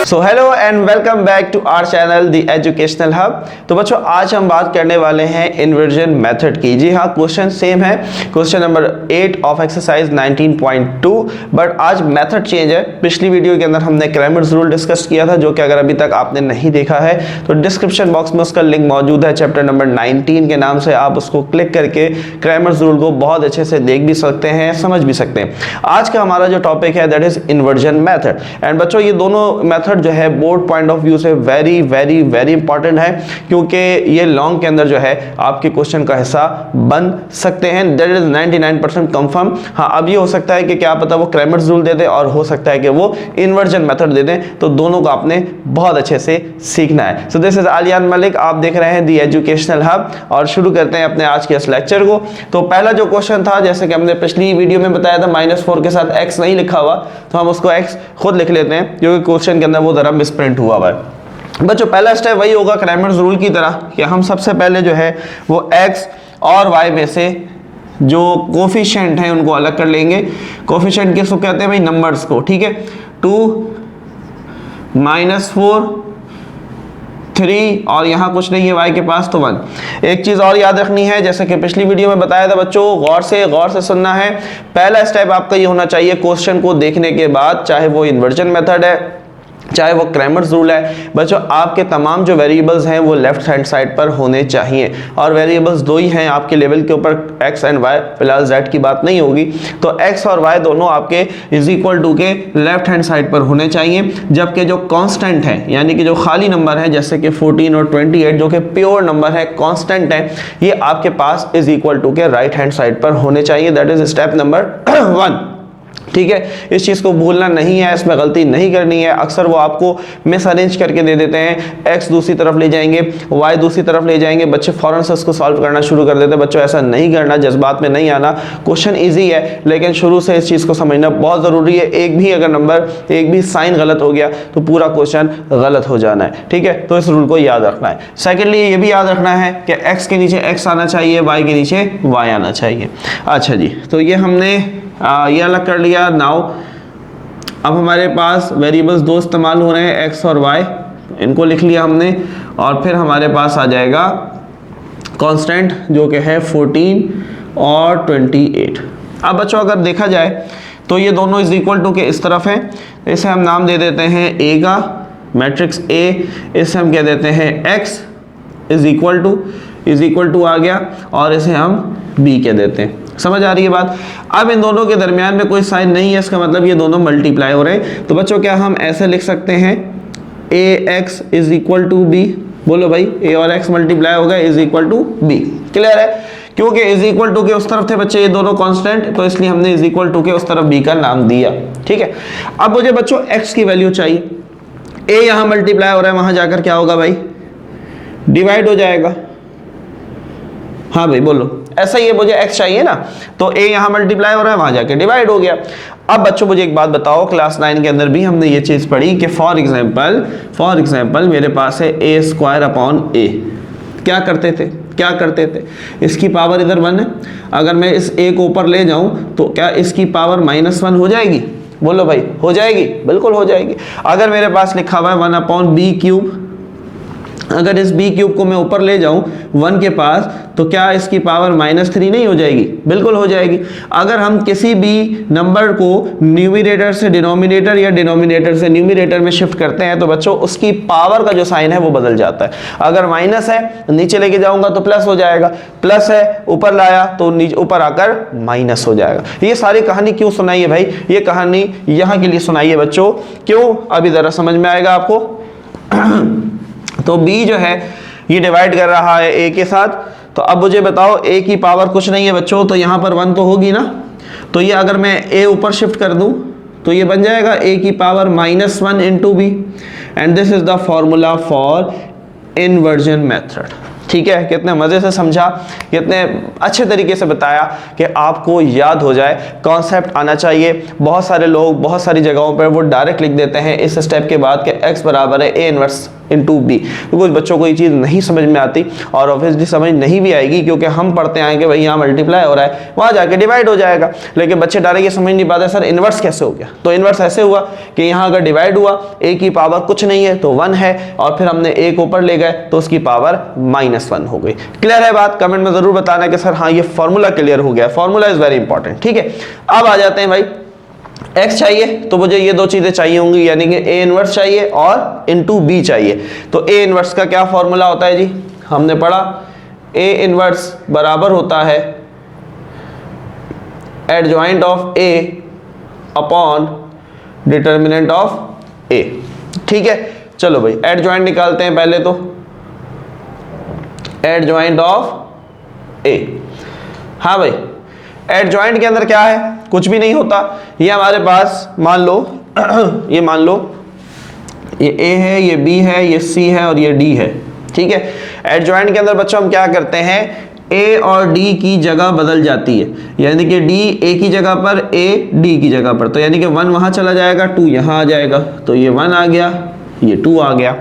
So hello and welcome back to our channel the educational hub. तो बच्चों आज हम बात करने वाले हैं इन्वर्जन मेथड की। जी हाँ, क्वेश्चन सेम है, question number 8 of exercise 19.2, but आज मेथड चेंज है। पिछली वीडियो के अंदर हमने क्रैमर्स रूल डिस्कस किया था, जो कि अगर अभी तक आपने नहीं देखा है तो डिस्क्रिप्शन बॉक्स में उसका लिंक मौजूद है। चैप्टर नंबर 19 के नाम से आप उसको क्लिक करके क्रैमर्स रूल को बहुत अच्छे से देख भी सकते हैं, समझ भी सकते हैं। आज का हमारा जो टॉपिक है that is inversion method. And बच्चों ये दोनों मेथड जो है बोर्ड पॉइंट ऑफ व्यू से वेरी वेरी वेरी इंपॉर्टेंट है, क्योंकि ये लॉन्ग के अंदर जो है आपके क्वेश्चन का हिस्सा बन सकते हैं। That is 99% confirm. हाँ, अब ये हो सकता है कि क्या पता वो क्रैमर्स रूल दे दे और हो सकता है कि वो इन्वर्जन मेथड दे दें, तो दोनों को आपने बहुत अच्छे से सीखना है। So this is Aliyan Malik, आप देख रहे हैं दी एजुकेशनल हब, और शुरू करते हैं अपने आज के इस लेक्चर को। तो पहला जो क्वेश्चन था, जैसे कि हमने पिछली वीडियो में बताया था, -4 के साथ x नहीं लिखा हुआ, तो हम उसको x खुद लिख लेते हैं, क्योंकि क्वेश्चन के अंदर वो जरा मिसप्रिंट हुआ है। बच्चों पहला स्टेप वही होगा क्रैमर्स रूल की तरह कि हम सबसे पहले जो है वो x और y में से जो कोफिशिएंट हैं उनको अलग कर लेंगे। कोफिशिएंट किसको कहते हैं भाई? नंबर्स को। ठीक है, 2 -4 3 और यहाँ कुछ नहीं है y के पास, तो 1। एक चीज और याद रखनी है, जैसे कि पिछली वीडियो में बताया था बच्चों, गौर से सुनना है। पहला स्टेप आपका ये होना चाहिए क्वेश्चन को देखने के बाद, चाहे वो इन्वर्जन मेथड है चाहे वो क्रैमर्स रूल है, बच्चों आपके तमाम जो वेरिएबल्स हैं वो लेफ्ट हैंड साइड पर होने चाहिए। और वेरिएबल्स दो ही हैं आपके लेवल के ऊपर, x एंड y, फिलहाल z की बात नहीं होगी। तो x और y दोनों आपके इज इक्वल टू के लेफ्ट हैंड साइड पर होने चाहिए, जबकि जो कांस्टेंट है यानी कि जो खाली नंबर है जैसे कि 14 और 28 जो कि प्योर नंबर है, कांस्टेंट है, ये आपके पास इज इक्वल टू के राइट हैंड साइड पर होने चाहिए। That is step number 1। ठीक है, इस चीज को भूलना नहीं है, इसमें गलती नहीं करनी है। अक्सर वो आपको मिस अरेंज करके दे देते हैं, x दूसरी तरफ ले जाएंगे, y दूसरी तरफ ले जाएंगे, बच्चे फौरन से उसको सॉल्व करना शुरू कर देते हैं। बच्चों ऐसा नहीं करना, जज्बात में नहीं आना। क्वेश्चन इजी है, लेकिन शुरू से इस चीज को समझना बहुत जरूरी है। एक भी अगर नंबर, एक भी साइन गलत हो गया तो पूरा क्वेश्चन गलत हो जाना है। ठीक है, तो इस रूल को याद रखना है। सेकेंडली ये भी याद रखना है कि x के नीचे x आना चाहिए, y के नीचे y आना चाहिए। अच्छा जी, तो ये हमने ये अलग कर लिया। नाउ अब हमारे पास वेरिएबल्स दो इस्तेमाल हो रहे हैं, x और y, इनको लिख लिया हमने। और फिर हमारे पास आ जाएगा कांस्टेंट जो कि है 14 और 28। अब बच्चों अगर देखा जाए तो ये दोनों इज इक्वल टू के इस तरफ है, इसे हम नाम दे देते हैं a का, मैट्रिक्स a, इसे हम कह देते हैं x इज इक्वल टू आ गया, और इसे हम b कह देते हैं। समझ आ रही है बात? अब इन दोनों के दरमियान में कोई साइन नहीं है, इसका मतलब ये दोनों मल्टीप्लाई हो रहे हैं। तो बच्चों क्या हम ऐसे लिख सकते हैं ax is equal to b? बोलो भाई, a और x मल्टीप्लाई हो गए, is equal to b। Clear है? क्योंकि इज इक्वल टू के उस तरफ थे बच्चे ये दोनों कांस्टेंट, तो इसलिए हमने इज इक्वल टू के उस तरफ b का नाम दिया। ठीक है, अब मुझे बच्चों x की वैल्यू चाहिए। a यहां मल्टीप्लाई हो रहा है, वहां जाकर क्या होगा भाई? डिवाइड हो जाएगा। हाँ भाई बोलो, ऐसा ही है, मुझे x चाहिए ना, तो a यहां मल्टीप्लाई हो रहा है, वहां जाके डिवाइड हो गया। अब बच्चों मुझे एक बात बताओ, क्लास 9 के अंदर भी हमने ये चीज पढ़ी कि फॉर एग्जांपल मेरे पास है a² अपॉन a। क्या करते थे? इसकी पावर इधर 1 है, अगर मैं इस a को ऊपर ले जाऊं तो क्या इसकी पावर -1 हो जाएगी? बोलो भाई, हो जाएगी? बिल्कुल हो जाएगी। अगर मेरे पास लिखा हुआ है 1 अपॉन b³, अगर इस b³ को मैं ऊपर ले जाऊं 1 के पास, तो क्या इसकी पावर -3 नहीं हो जाएगी? बिल्कुल हो जाएगी। अगर हम किसी भी नंबर को न्यूमरेटर से डिनोमिनेटर या डिनोमिनेटर से न्यूमरेटर में शिफ्ट करते हैं तो बच्चों उसकी पावर का जो साइन है वो बदल जाता है। अगर माइनस है नीचे लेके जाऊंगा तो प्लस हो जाएगा, प्लस है ऊपर लाया तो नीचे ऊपर आकर माइनस हो जाएगा। ये सारी कहानी क्यों सुनाई है भाई? ये कहानी यहाँ के लिए सुनाई है बच्चों। क्यों? अभी जरा समझ में आएगा आपको। तो b जो है ये डिवाइड कर रहा है a के साथ, तो अब मुझे बताओ a की पावर कुछ नहीं है बच्चों, तो यहाँ पर 1 तो होगी ना। तो ये अगर मैं a ऊपर शिफ्ट कर दूं तो ये बन जाएगा a की power -1 into b, and this is the formula for inversion method. ठीक है, कितने मजे से समझा, कितने अच्छे तरीके से बताया कि आपको याद हो जाए, कॉन्सेप्ट आना चाहिए। बहुत सारे लोग बहुत सारी जगहों पर वो डायरेक्ट लिख देते हैं इस स्टेप के बाद कि x बराबर है a इनवर्स इंटू बी। तो कुछ बच्चों को ये चीज़ नहीं समझ में आती और ऑब्वियसली समझ नहीं भी आएगी, क्योंकि हम पढ़ते आए कि भाई यहाँ मल्टीप्लाई हो रहा है, वहाँ जाके डिवाइड हो जाएगा, लेकिन बच्चे डायरेक्ट ये समझ नहीं पाते सर इन्वर्स कैसे हो गया। तो इन्वर्स ऐसे हुआ कि यहाँ अगर डिवाइड हुआ, a की पावर कुछ नहीं है तो 1 है, और फिर हमने a को ऊपर ले गए तो उसकी पावर -1 हो गई। क्लियर है बात? कमेंट में जरूर बताना कि सर हाँ ये फॉर्मूला क्लियर हो गया। Formula is very important. ठीक है, अब आ जाते हैं भाई x चाहिए तो मुझे ये दो चीजें चाहिए होंगी, यानी कि a इनवर्स चाहिए और इनटू b चाहिए। तो a इनवर्स का क्या फॉर्मूला होता है जी, हमने पढ़ा a इनवर्स बराबर होता है adjoint of a upon determinant of a। ठीक है, चलो भाई एडजॉइंट निकालते हैं पहले। तो एडजॉइंट ऑफ a, हाँ भाई एडजॉइंट के अंदर क्या है, कुछ भी नहीं होता। ये हमारे पास मान लो ये मान लो ये a है, ये b है, ये c है और ये d है। ठीक है, एडजॉइंट के अंदर बच्चों हम क्या करते हैं, a और d की जगह बदल जाती है, यानी कि d a की जगह पर, a d की जगह पर। तो यानी कि 1 वहां चला जाएगा, 2 यहां आ जाएगा, तो ये 1 आ गया, ये 2 आ गया।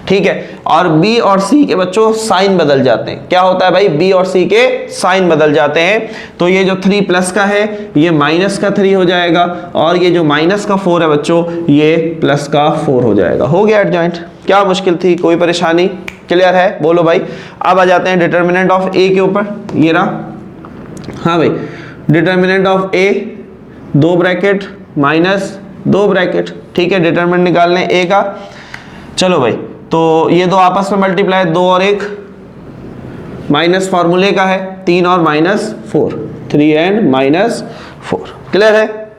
ठीक है, और b और c के बच्चों साइन बदल जाते हैं। क्या होता है भाई, b और c के साइन बदल जाते हैं। तो ये जो 3 प्लस का है ये माइनस का 3 हो जाएगा, और ये जो माइनस का 4 है बच्चों ये प्लस का 4 हो जाएगा। हो गया एडजॉइंट। क्या मुश्किल थी, कोई परेशानी? क्लियर है, बोलो भाई। अब आ जाते हैं डिटर्मिनेंट ऑफ a के ऊपर, ये रहा। हाँ भाई, determinant of a 2 bracket minus 2 bracket. ठीक है, डिटर्मिनेंट निकाल लें a का। चलो भाई, तो ये दो आपस में मल्टीप्लाई, 2 और 1 माइनस फॉर्मूले का है, 3 और -4, 3 एंड -4। क्लियर है?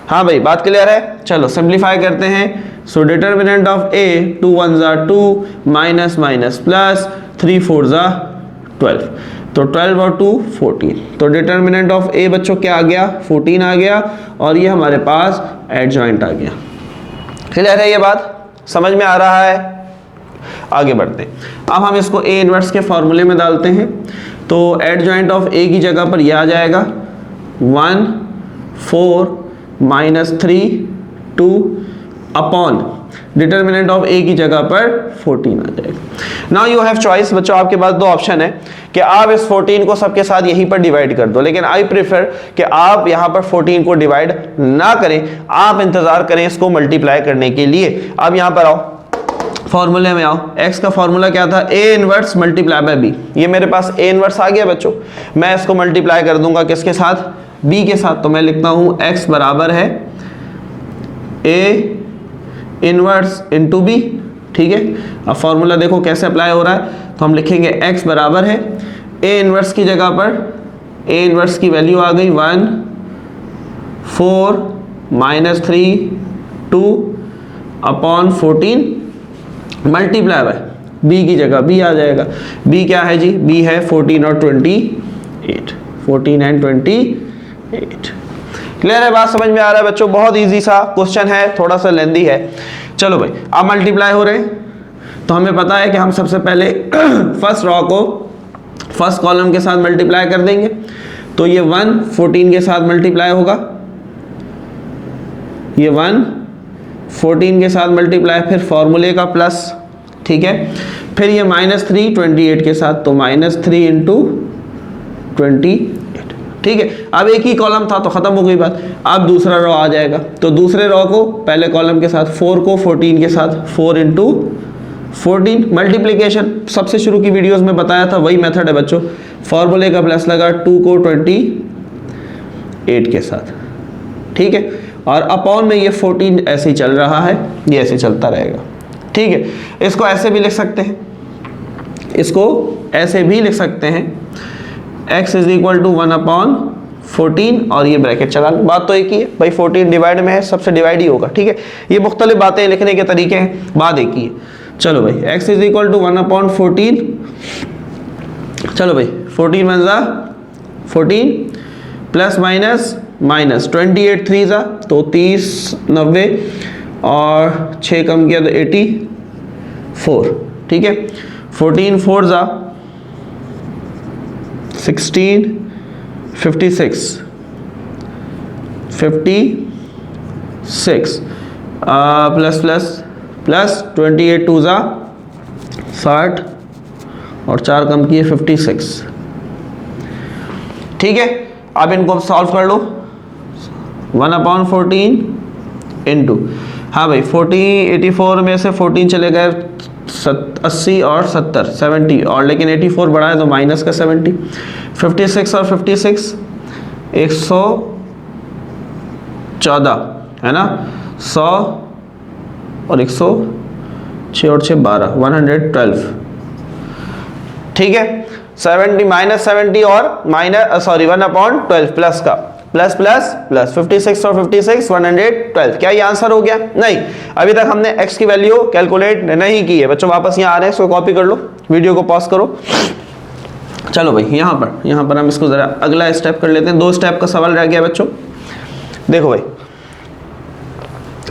हाँ भाई बात क्लियर है। चलो सिंप्लीफाई करते हैं। So determinant of a 2 1 = 2 minus minus plus 3 4 = 12, तो 12 और 2 14। तो डिटर्मिनेंट ऑफ a बच्चों क्या आ गया, 14 आ गया, और ये हमारे पास एडजॉइंट आ गया। क्लियर है, ये बात समझ में आ रहा है? आगे बढ़ते हैं। अब हम इसको a इनवर्स के फॉर्मूले में डालते हैं। तो एडजॉइंट ऑफ a की जगह पर यह आ जाएगा 1 4 -3 2 अपॉन डिटर्मिनेंट ऑफ a की जगह पर 14 आ जाएगा। नाउ यू हैव चॉइस बच्चों, आपके पास दो ऑप्शन है कि आप इस 14 को सबके साथ यहीं पर डिवाइड कर दो, लेकिन आई प्रेफर कि आप यहां पर 14 को डिवाइड ना करें, आप इंतजार करें इसको मल्टीप्लाई करने के लिए। अब यहां पर आओ, फॉर्मूले में आओ। x का फॉर्मूला क्या था, a inverse multiply by b। ये मेरे पास a इनवर्स आ गया बच्चों, मैं इसको मल्टीप्लाई कर दूंगा किसके साथ, b के साथ। तो मैं लिखता हूं x बराबर है a इनवर्स इंटू b। ठीक है, अब फॉर्मूला देखो कैसे अप्लाई हो रहा है। तो हम लिखेंगे x बराबर है a इनवर्स की जगह पर, a इनवर्स की वैल्यू आ गई 1 4 -3 2 अपॉन 14 मल्टीप्लाई बाय b की जगह b आ जाएगा। b क्या है जी, b है 14 और 28, 14 एंड 28। क्लियर है, बात समझ में आ रहा है बच्चों? बहुत इजी सा क्वेश्चन है, थोड़ा सा लेंदी है। चलो भाई, अब मल्टीप्लाई हो रहे हैं, तो हमें पता है कि हम सबसे पहले फर्स्ट रॉ को फर्स्ट कॉलम के साथ मल्टीप्लाई कर देंगे। तो ये 1 14 के साथ मल्टीप्लाई होगा, ये 1 14 के साथ मल्टीप्लाई, फिर फॉर्मूले का प्लस। ठीक है, फिर ये -3 28 के साथ, तो -3 × 28। ठीक है, अब एक ही कॉलम था तो खत्म हो गई बात। अब दूसरा रो आ जाएगा, तो दूसरे रो को पहले कॉलम के साथ 4 को 14 के साथ 4 × 14 मल्टीप्लिकेशन, सबसे शुरू की वीडियोस में बताया था, वही मेथड है बच्चों। फॉर्मूले का प्लस लगा, 2 को 28 के साथ। ठीक है, और अपॉन में ये 14 ऐसे ही चल रहा है, ये ऐसे चलता रहेगा। ठीक है, इसको ऐसे भी लिख सकते हैं, इसको ऐसे भी लिख सकते हैं, x = 1/14, और ये ब्रैकेट चला लो। बात तो एक ही है भाई, 14 डिवाइड में है, सबसे डिवाइड ही होगा। ठीक है, ये मुख्तलिफ बातें लिखने के तरीके हैं, बात एक ही है। चलो भाई, x = 1/14। चलो भाई, 14 × 1 14 प्लस माइनस माइनस 28 3 ज़ा, तो 30 90, और 6 कम किया तो 84। ठीक है, 14 4 ज़ा 16 56 56 प्लस प्लस प्लस 28 टू ज़ा 60 और 4 कम किए 56। ठीक है, अब इनको सॉल्व कर लो। 1/14 इंटू, हाँ भाई 84 में से 14 चले गए 80 और 70 70, और लेकिन 84 बढ़ा है तो माइनस का 70। 56 और 56 114 है ना, 100 और 106 और 6 12, 112। ठीक है, 70 माइनस 70 और माइनस 1/12 प्लस का प्लस प्लस प्लस 56 और 56 112। क्या ये आंसर हो गया? नहीं, अभी तक हमने x की वैल्यू कैलकुलेट नहीं की है बच्चों। वापस यहाँ आ रहे हैं, इसको कॉपी कर लो, वीडियो को पॉज करो। चलो भाई यहाँ पर हम इसको जरा अगला स्टेप कर लेते हैं। 2 स्टेप का सवाल रह गया बच्चों। देखो भाई,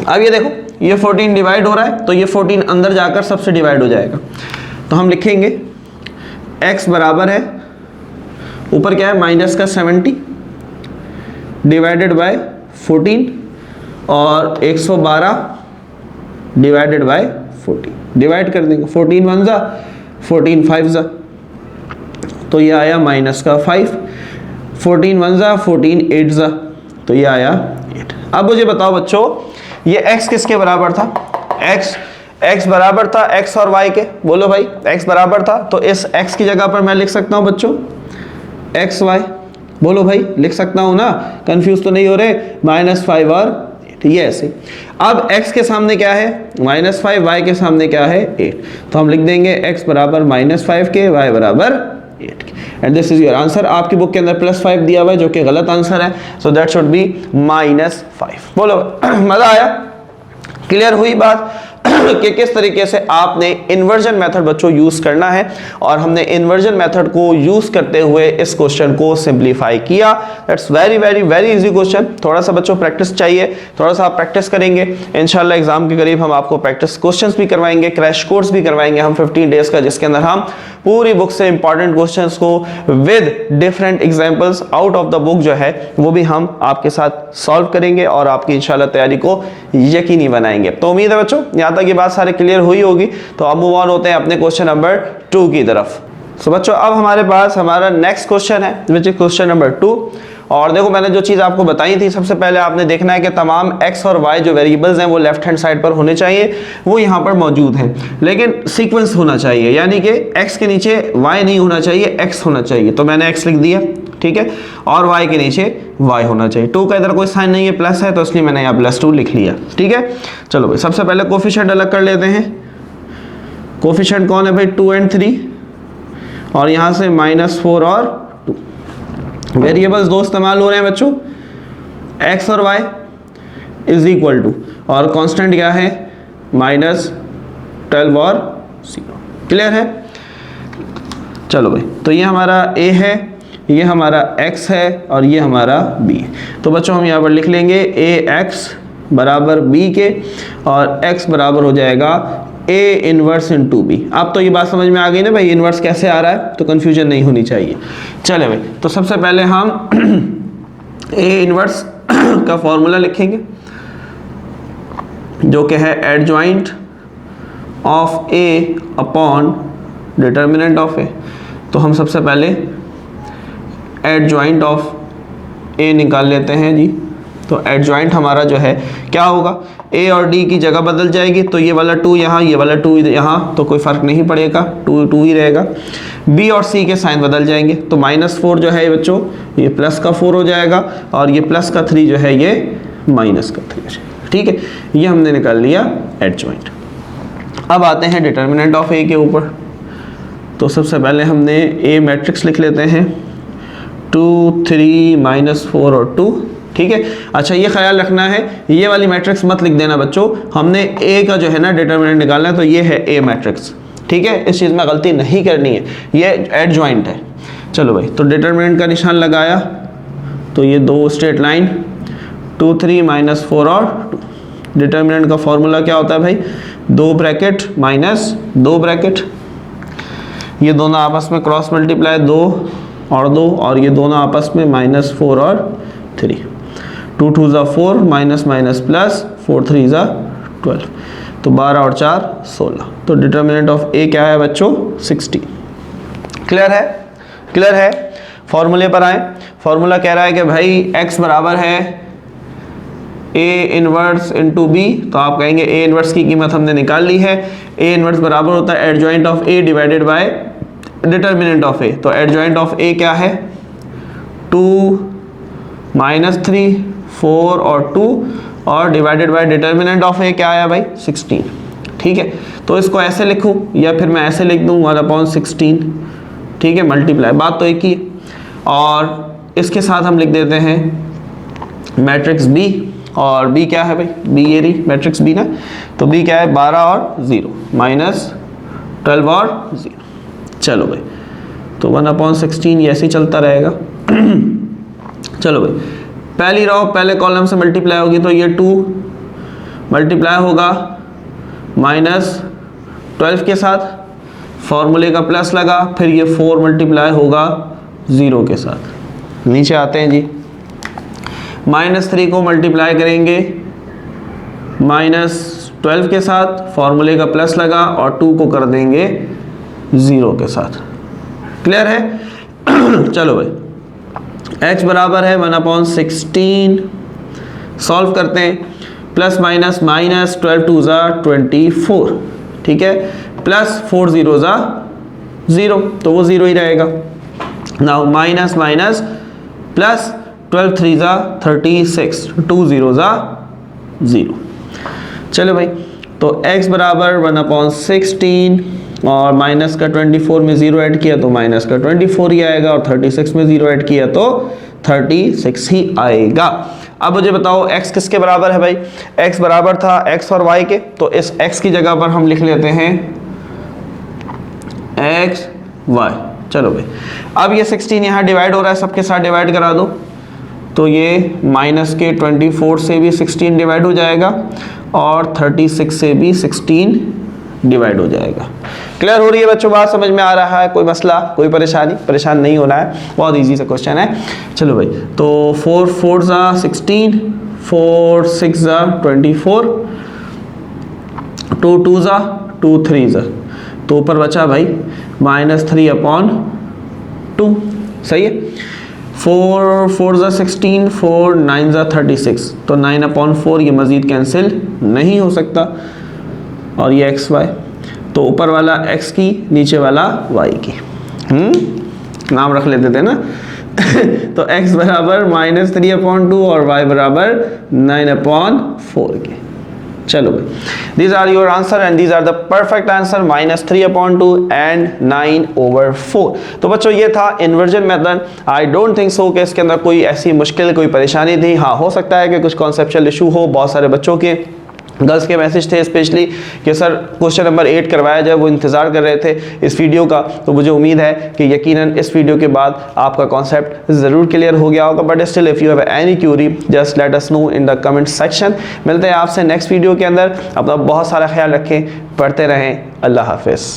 अब ये देखो, ये 14 डिवाइड हो रहा है तो ये 14 अंदर जाकर सबसे डिवाइड हो जाएगा। तो हम लिखेंगे x बराबर है, ऊपर क्या है माइनस का 70 डिवाइडेड बाय 14 और 112 डिवाइडेड बाय 40। डिवाइड कर देंगे, 14 1 जा 14 5 जा, तो ये आया माइनस का 5। 14 1 जा 14 8 जा, तो ये आया 8। अब मुझे बताओ बच्चों, ये x किसके बराबर था? x बराबर था x और y के। बोलो भाई, x बराबर था तो इस x की जगह पर मैं लिख सकता हूं बच्चों x y। बोलो भाई, लिख सकता हूं ना? कंफ्यूज तो नहीं हो रहे? -5 और 8, ये ऐसे। अब x के सामने क्या है? -5, y के सामने क्या है? 8। तो हम लिख देंगे x बराबर -5 के, y बराबर 8 के, and this is your answer. आपकी बुक के अंदर +5 दिया हुआ है जो कि गलत आंसर है, सो दैट शुड बी -5। बोलो मजा आया? क्लियर हुई बात कि किस तरीके से आपने इन्वर्जन मेथड बच्चों यूज करना है, और हमने इन्वर्जन मेथड को यूज करते हुए इस क्वेश्चन को सिंपलीफाई किया। That's very very very easy question. थोड़ा सा बच्चों प्रैक्टिस चाहिए, थोड़ा सा आप प्रैक्टिस करेंगे, इंशाल्लाह एग्जाम के करीब हम आपको प्रैक्टिस क्वेश्चंस भी करवाएंगे, क्रैश कोर्स भी करवाएंगे हम 15 डेज का, जिसके अंदर हम पूरी बुक से इंपॉर्टेंट क्वेश्चंस को with different examples out of the book जो है वो भी हम आपके साथ सॉल्व करेंगे और आपकी इंशाल्लाह तैयारी को यकीनी बनाएंगे। तो उम्मीद है बच्चों यहाँ तक ये बात सारी क्लियर हुई होगी। तो अब मूव ऑन होते हैं अपने क्वेश्चन नंबर 2 की तरफ। सो बच्चों, अब हमारे पास हमारा नेक्स्ट क्वेश्चन है विच इज क्वेश्चन नंबर 2। और देखो, मैंने जो चीज़ आपको बताई थी, सबसे पहले आपने देखना है कि तमाम x और y जो वेरिएबल्स हैं वो लेफ्ट हैंड साइड पर होने चाहिए, वो यहाँ पर मौजूद हैं, लेकिन सीक्वेंस होना चाहिए, यानी कि x के नीचे y नहीं होना चाहिए, x होना चाहिए। तो मैंने x लिख दिया, ठीक है, और y के नीचे y होना चाहिए। 2 का इधर कोई साइन नहीं है, प्लस है, तो इसलिए मैंने यहाँ +2 लिख लिया। ठीक है, चलो भाई, सबसे पहले कोफिशिएंट अलग कर लेते हैं। कोफिशिएंट कौन है भाई? 2 और 3, और यहाँ से -4 और 2। वेरिएबल्स 2 इस्तेमाल हो रहे हैं बच्चों, x और y इज इक्वल टू, और कांस्टेंट क्या है? -12 और 0। क्लियर है? चलो भाई, तो ये हमारा a है, ये हमारा x है, और ये हमारा b है। तो बच्चों हम यहाँ पर लिख लेंगे ax बराबर b के, और x बराबर हो जाएगा a इनवर्स इंटू बी। अब तो ये बात समझ में आ गई ना भाई, इनवर्स कैसे आ रहा है, तो कंफ्यूजन नहीं होनी चाहिए। चले भाई, तो सबसे पहले हम a इनवर्स का फॉर्मूला लिखेंगे जो कि है adjoint of a upon determinant of a। तो हम सबसे पहले एडजॉइंट ऑफ a निकाल लेते हैं जी। तो एडजॉइंट हमारा जो है क्या होगा? a और d की जगह बदल जाएगी, तो ये वाला 2 यहाँ, ये वाला 2 यहाँ, तो कोई फर्क नहीं पड़ेगा, 2 ही रहेगा। b और c के साइन बदल जाएंगे, तो -4 जो है बच्चों ये प्लस का 4 हो जाएगा, और ये प्लस का 3 जो है ये माइनस का 3 हो जाएगा। ठीक है, ये हमने निकाल लिया एडजॉइंट। अब आते हैं डिटर्मिनेंट ऑफ a के ऊपर। तो सबसे पहले हमने a मैट्रिक्स लिख लेते हैं, 2 3 -4 और 2। ठीक है, अच्छा ये ख्याल रखना है, ये वाली मैट्रिक्स मत लिख देना बच्चों, हमने a का जो है ना डिटर्मिनेंट निकालना है, तो ये है a मैट्रिक्स। ठीक है, इस चीज़ में गलती नहीं करनी है, ये एडजॉइंट है। चलो भाई, तो डिटर्मिनेंट का निशान लगाया, तो ये 2 स्ट्रेट लाइन, 2 3 -4 और 2। डिटर्मिनेंट का फॉर्मूला क्या होता है भाई? 2 ब्रैकेट माइनस 2 ब्रैकेट, ये दोनों आपस में क्रॉस मल्टीप्लाई 2 और 2, और ये दोनों आपस में -4 और 3। 2 2 ज़ा 4, माइनस माइनस प्लस, 4 3 ज़ा 12। तो तो 12 और 4 16। तो डिटर्मिनेंट ऑफ ए क्या है बच्चों 16। क्लियर है? क्लियर है? फॉर्मूले पर आए। फॉर्मूला कह रहा है कि भाई x बराबर है a इनवर्स इंटू बी, तो आप कहेंगे a इनवर्स की कीमत हमने निकाल ली है। a इनवर्स बराबर होता है adjoint of a divided by determinant of a। तो एडजॉइंट ऑफ a क्या है 2 -3 4 और 2 और divided by determinant of a क्या आया भाई 16। ठीक है, तो इसको ऐसे लिखूं या फिर मैं ऐसे लिख दूं 1/16। ठीक है, मल्टीप्लाई, बात तो एक ही है। और इसके साथ हम लिख देते हैं मैट्रिक्स b, और b क्या है भाई b ये रही मैट्रिक्स b ना, तो b क्या है 12 और 0 -12 और 0। चलो भाई, तो 1/16 ये ऐसे ही चलता रहेगा। चलो भाई, पहली रो पहले कॉलम से मल्टीप्लाई होगी, तो ये 2 मल्टीप्लाई होगा -12 के साथ, फॉर्मूले का प्लस लगा, फिर ये 4 मल्टीप्लाई होगा 0 के साथ। नीचे आते हैं जी, -3 को मल्टीप्लाई करेंगे -12 के साथ, फॉर्मूले का प्लस लगा, और 2 को कर देंगे 0 के साथ। क्लियर है? चलो भाई, x बराबर है 1/16, सॉल्व करते हैं, प्लस माइनस माइनस 12 2 ज़ा 24। ठीक है, प्लस 4 0 ज़ा 0, तो वो 0 ही रहेगा। नाउ माइनस माइनस प्लस 12 3 ज़ा 36, 2 0 ज़ा 0। चलो भाई, तो x बराबर 1/16 और माइनस का 24 में 0 ऐड किया तो माइनस का 24 ही आएगा, और 36 में 0 ऐड किया तो 36 ही आएगा। अब मुझे बताओ x किसके बराबर है भाई? x बराबर था x और y के, तो इस x की जगह पर हम लिख लेते हैं x y। चलो भाई, अब ये 16 यहाँ डिवाइड हो रहा है, सबके साथ डिवाइड करा दो, तो ये माइनस के 24 से भी 16 डिवाइड हो जाएगा, और 36 से भी 16 डिवाइड हो जाएगा। क्लियर हो रही है बच्चों? बात समझ में आ रहा है? कोई मसला, कोई परेशानी? परेशान नहीं होना है, बहुत इजी सा क्वेश्चन है। चलो भाई, तो 4 4 ज़ा 16, 4 6 ज़ा 24, 2 2 ज़ा 2 3 ज़ा, तो ऊपर बचा भाई -3/2। सही है, 4 4 ज़ा 16, 4 9 ज़ा 36, तो 9/4 ये मज़ीद कैंसिल नहीं हो सकता, और ये एक्स वाई, तो ऊपर वाला x की, नीचे वाला y की। नाम रख लेते थे ना। तो x बराबर -3/2 और y बराबर 9/4 के। चलो भाई, these are your answer and these are the perfect answer, -3/2 and 9/4। तो बच्चों ये था inversion method. I don't think so कि इसके अंदर कोई ऐसी मुश्किल, कोई परेशानी थी। हाँ, हो सकता है कि कुछ कॉन्सेप्चुअल इशू हो, बहुत सारे बच्चों के, गर्ल्स के मैसेज थे स्पेशली कि सर क्वेश्चन नंबर 8 करवाया जाए, वो इंतज़ार कर रहे थे इस वीडियो का। तो मुझे उम्मीद है कि यकीनन इस वीडियो के बाद आपका कॉन्सेप्ट ज़रूर क्लियर हो गया होगा। But still if you have any Curie just let us know in the comment section. मिलते हैं आपसे नेक्स्ट वीडियो के अंदर। अपना बहुत सारा ख्याल रखें, पढ़ते रहें। अल्लाह हाफिज़।